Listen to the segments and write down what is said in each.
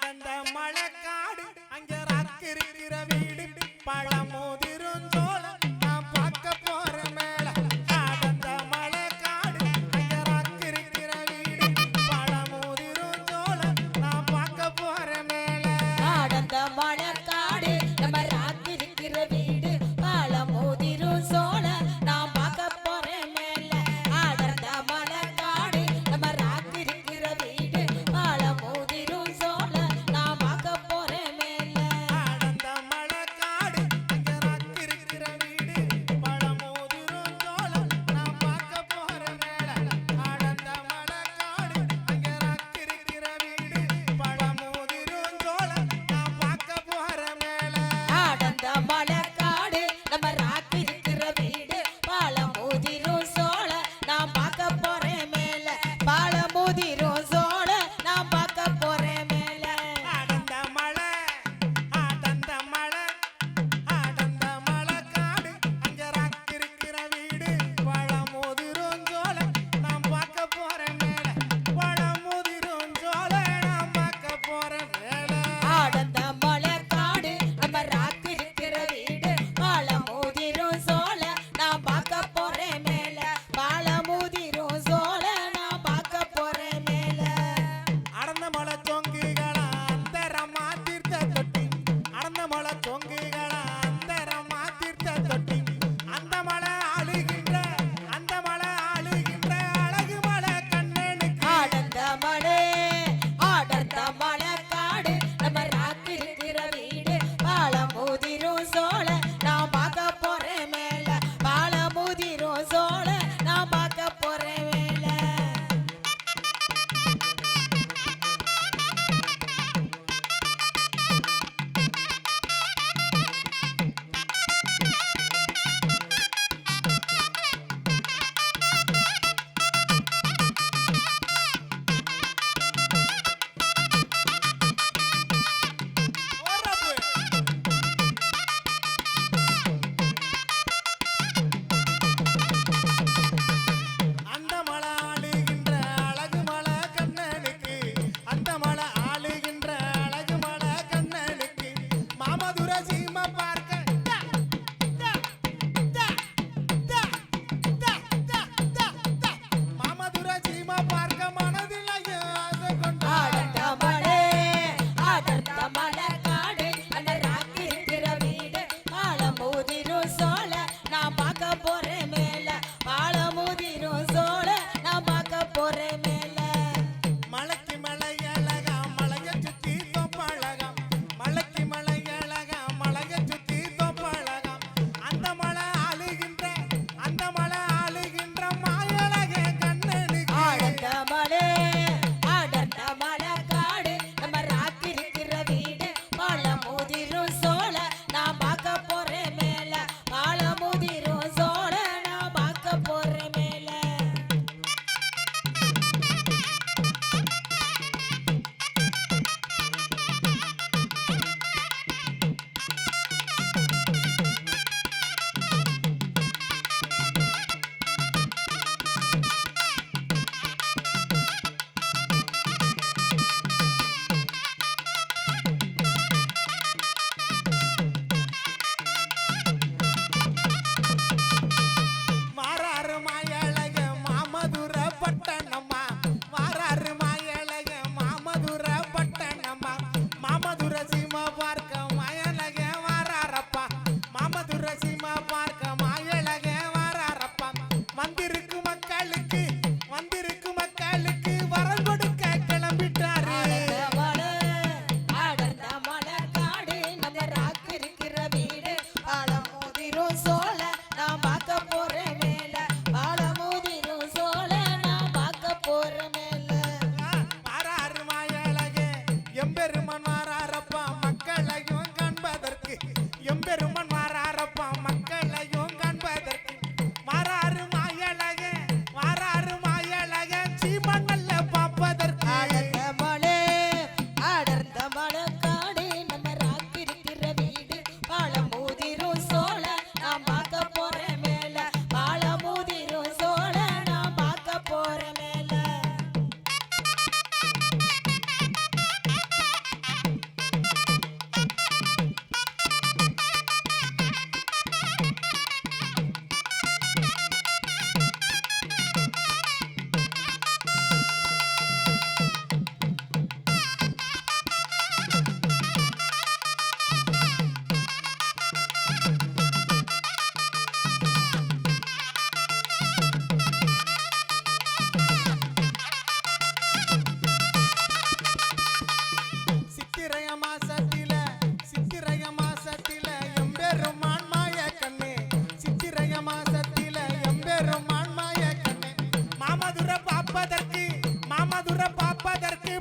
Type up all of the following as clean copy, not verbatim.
அடர்ந்த மழைக்காடு அங்க ராக்கு இருக்கிற வீடு பழமோதிரும் சோளம் நான் பார்க்க போற மேல அடர்ந்த மழைக்காடு அங்க ராக்கு இருக்கிற வீடு பழமோதிரும் சோளம் நான் பார்க்க போற மேல அடர்ந்த மழைக்காடு நம்ம ராக்கு இருக்கிற வீடு பழமோதிரும் சோளம் நான் பார்க்க போறேன் மேல அடர்ந்த மழைக்காடு நம்ம ராக்கு இருக்கிற வீடு பழமோதிரும் சோளம் நான் பார்க்க போறேன் மேல அடர்ந்த மழைக்காடு அங்க ராக்கு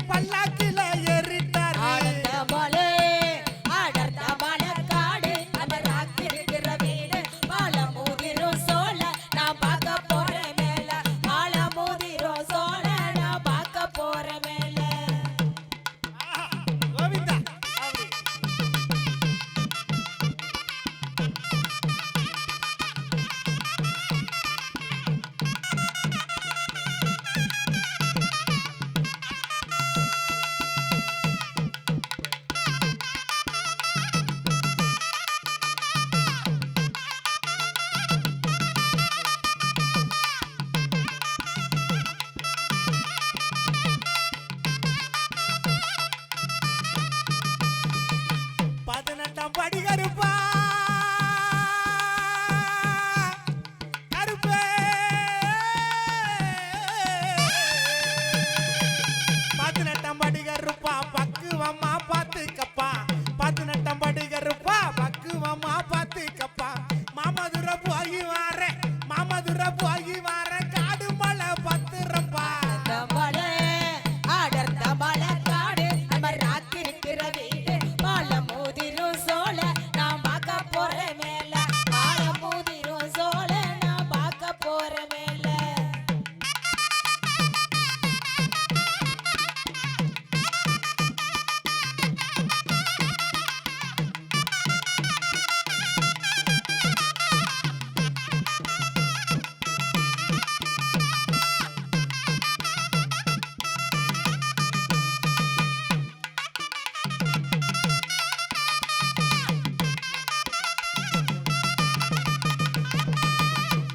பல்லாக்கில ஏறிட்டாரு ஆடந்த மலை அடர்ந்த மலைக்காடு நம்ம ராக்கிருக்கிற வீடு பாலமுதிரும் சோழ நான் பார்க்க போறேன் மேல பாலமுதிரும் சோழ நான் பார்க்க போறேன் மேல கோவிந்தா பதினெட்டாம் படி கருப்பா கருப்பே பதினெட்டாம் படி கருப்பா பக்குவமா பார்த்துக்கப்பா பதினெட்டாம் படி கருப்பா பக்குவமா பார்த்துக்கப்பா மாமதுர போய் வார மாமதுர போய் வார காடு மலை பத்துறப்பா அடர்ந்த மலை அடர்ந்த மலைக்காடு நம்ம ராக்கிருக்கிற வீடு பாலமுதிரும் சோழ நான் பார்க்க போறேன் மேல பாலமுதிரும் சோழ நான் பார்க்க போறேன் மேல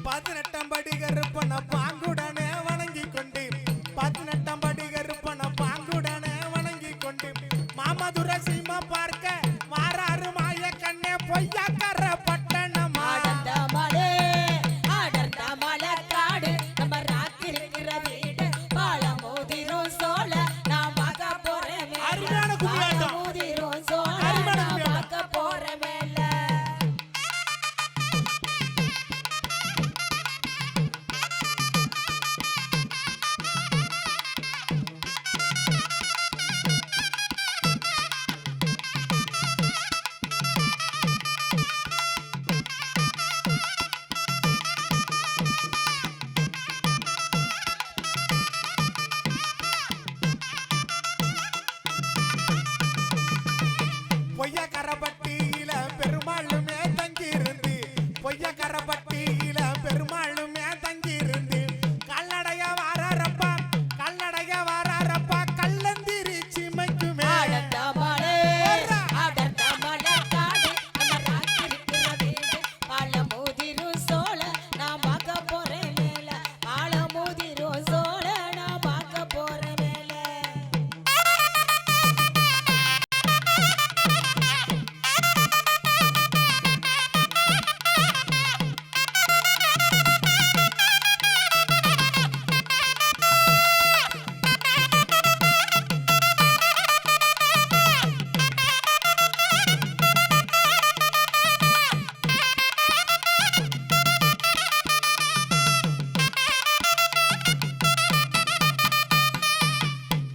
பதினெட்டாம் படி கருப்பன பாங்குடனே வணங்கி கொண்டு பதினெட்டாம் படி கருப்பன பாங்குடனே வணங்கி கொண்டு மாமதுர சீமா பார்க்க மாறாறு மாய கண்ணே பொய்யாக்கற பட்டணமா அடர்ந்த மலை அடர்ந்த மலைக்காடு நம்ம ராக்கிருக்கிற வீடு பாலமுதிரும் சோழ நான் பார்க்க போறேன் மேல அருமையான கும்மியாட்டம். பாலமுதிரும் சோழ அருமையான நான் கும்மியாட்டம். பார்க்க போறேன் மேல பொய்யக்கரப்பட்டியில பெருமாளுமே தங்கியிருந்து பொய்யக்கரப்பட்டியில பெருமாளுமே தங்கியிருந்து கல்லடைய வாரப்பா கல்லந்திரி சிமைக்குமே அடர்ந்த மலை அடர்ந்த மலைக்காடு நம்ம ராக்கிருக்கிற வீடு பாலமுதிரும் சோழ நான் பார்க்க போறேன் மேல பாலமுதிரும் சோழ நான் பார்க்க போறேன் மேல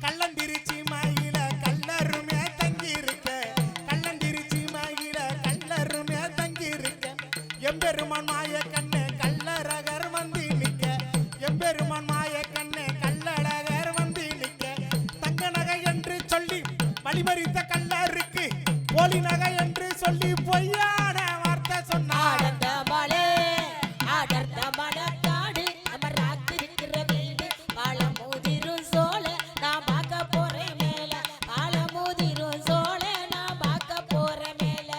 கள்ளந்திருச்சி மயில கல்லருமே தங்கியிருக்க கள்ளந்திருச்சி மயில கல்லருமே தங்கியிருக்க எம்பெருமான் மாய கண்ணே கல்லழகர் வந்து நிக்க எம்பெருமான் மாய கண்ணே கல்லழகர் வந்து நிக்க தங்க நகை என்று சொல்லி வழிமறித்த கல்லருக்கு போலி நகை என்று சொல்லி பொய்யான வார்த்தை சொன்னார் அடர்ந்த மலை அடர்ந்த மலைக்காடு நம்ம ராக்கிருக்கிற வீடு பாலமுதிரும் சோழ நான் பார்க்க போறேன் மேல பாலமுதிரும் சோழ நான் பார்க்க போறேன் மேல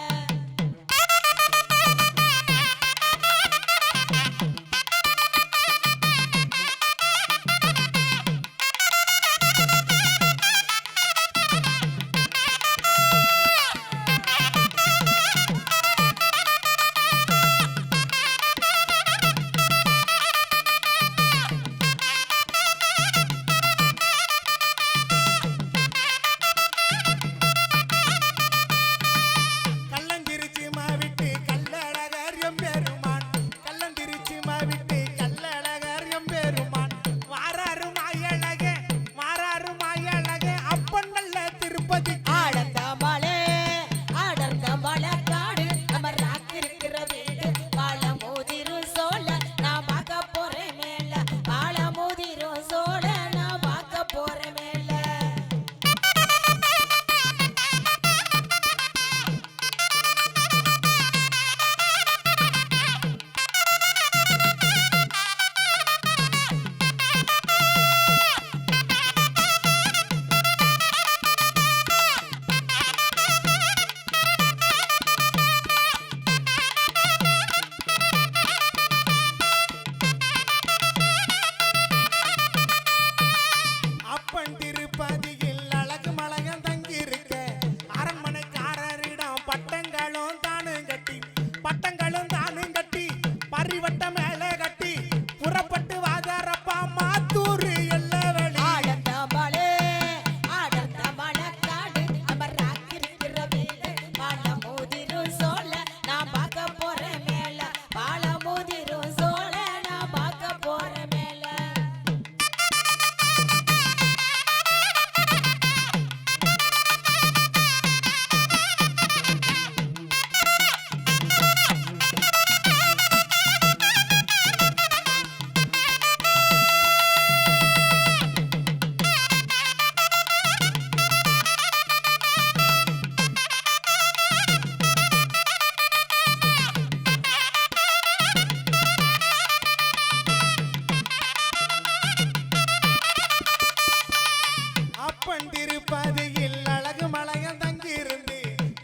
திருப்பன் திருப்பதியில் அழகு மலையம் தங்கியிருந்து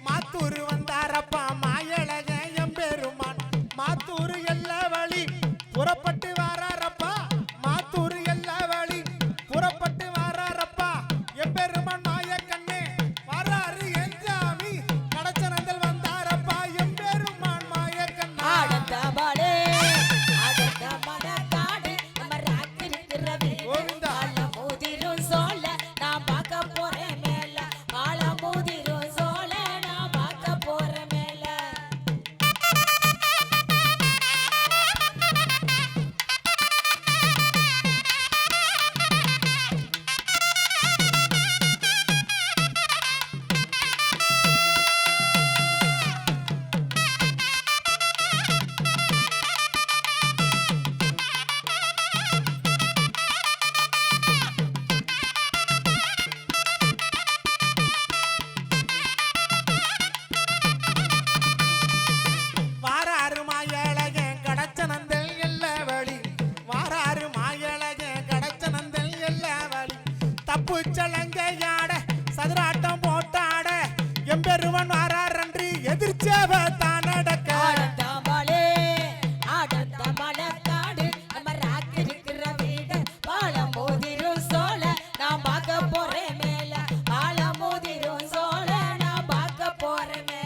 மாத்தூர் வந்தாரப்பா மாயழக எம்பெருமான் மாத்தூர் எல்லா வழி புறப்பட்டு வாராரப்பா மாத்தூர் எல்லா வழி புறப்பட்டு வாராரப்பா எம்பெருமான் மாயக்கண்ணே வராரு எஞ்சாமி கடச்சனந்தல் வந்தாரப்பா எம்பெருமான் மாயக்கண்ணா ஆடந்தமலே மலக்காடு நம்ம ராக்கிருக்கிற வீடு பால மோதிரும் சோல நான் பார்க்க போறேன் மேல பால மோதிரும் சோல நான் பார்க்க போறேன் மேல வாராரு மாயழகன் கடச்சனந்தல் எல்லா வழி வாராரு மாயழகன் கடச்சனந்தல் எல்லா வழி தப்பு சலங்கையாட சதுராட்டம் போட்டாட எம்பெருவன் வாராரன்று எதிர்ச்சேவ தான் நடக்க ஆடந்தமலே மலக்காடு நம்ம ராக்கிருக்கிற வீடு பால மோதிரும் சோல நான் பார்க்க போறேன் மேல பால மோதிரும் சோல நான் பார்க்க போறேன் மேல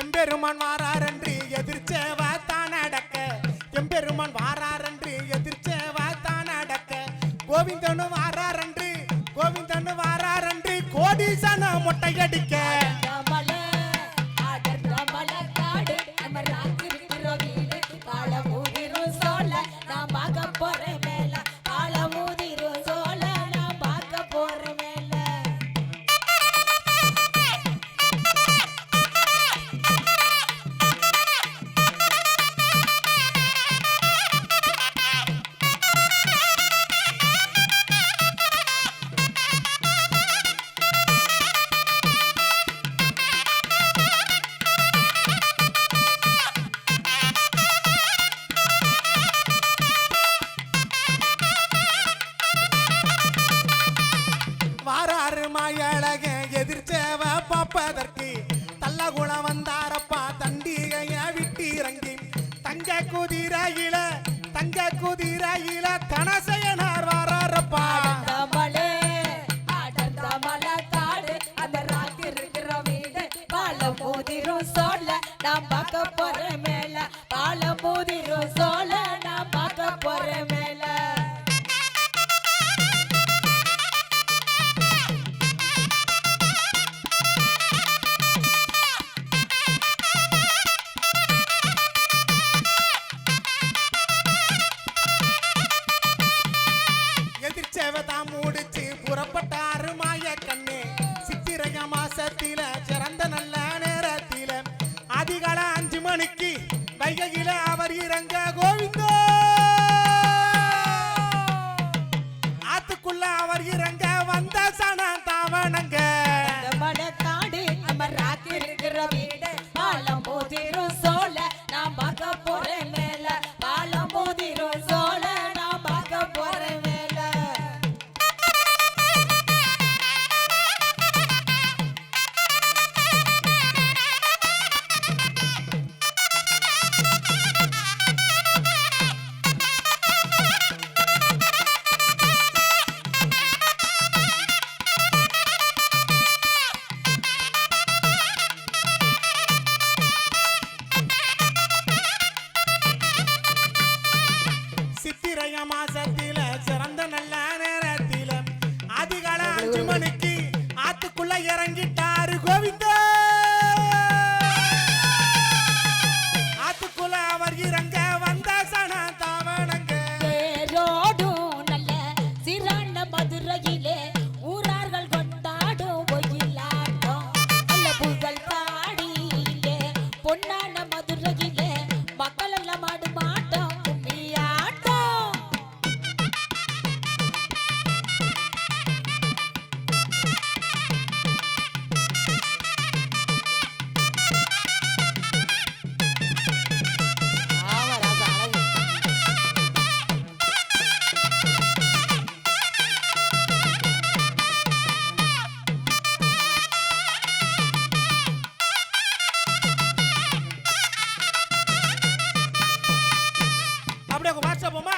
எம்பெருமான் வாராரன்று எதிர்ச்சேவ தான் நடக்க எம்பெருமான் வாராரன்று எதிர்ச்சேவ தான் நடக்க கோவிந்தனு வாராரன்று கோடீசன மொட்டையடிக்க மலக்காடு நம்ம ராக்கிருக்கிற வீடு பால மோதிரும் சோல நான் பார்க்க போறேன் மேல பால மோதிரும் சோல நான் பார்க்க போறேன் மேல வாராரு மாயழகன் எதிர்ச்சேவ பார்ப்பதற்கு தல்லகுளம் வந்தாரப்பா தண்டிகைய விட்டு இறங்கி தங்க குதிரையில தனசையனார் வாராரப்பா மலக்காடு அந்த ராக்கிருக்கிற வீடு பால மோதிரும் சோல நான் பார்க்க போறேன் மேல பால மோதிரும் சோல நான் பார்க்க போறேன் மேல எதிர்ச்சேவ தான் மூடிச்சு புறப்பட்டாரு மாயக்கண்ணே சித்திரைய மாசத்தில சிறந்த நல்ல நேரத்தில அதிகாலை 5 மணிக்கு வைகையில அவர் இறங்க கோவிந்தோ ஆத்துக்குள்ள அவர் இறங்க வந்த சன தாவணங்க மலக்காடு நம்ம ராக்கிருக்கிற வீடு பால மோதிரும் சோல நான் பார்க்க போறேன் மேல பால மோதிரும் சோல நான் பார்க்க போறேன் மேல பொன்னான மதுரையிலே மக்கள் எல்லாம் ஆடு மாட்டோம் கும்மியாட்டம். ஆமா ராசா, அழகு. அப்படியே வாட்ஸ்அப் போமா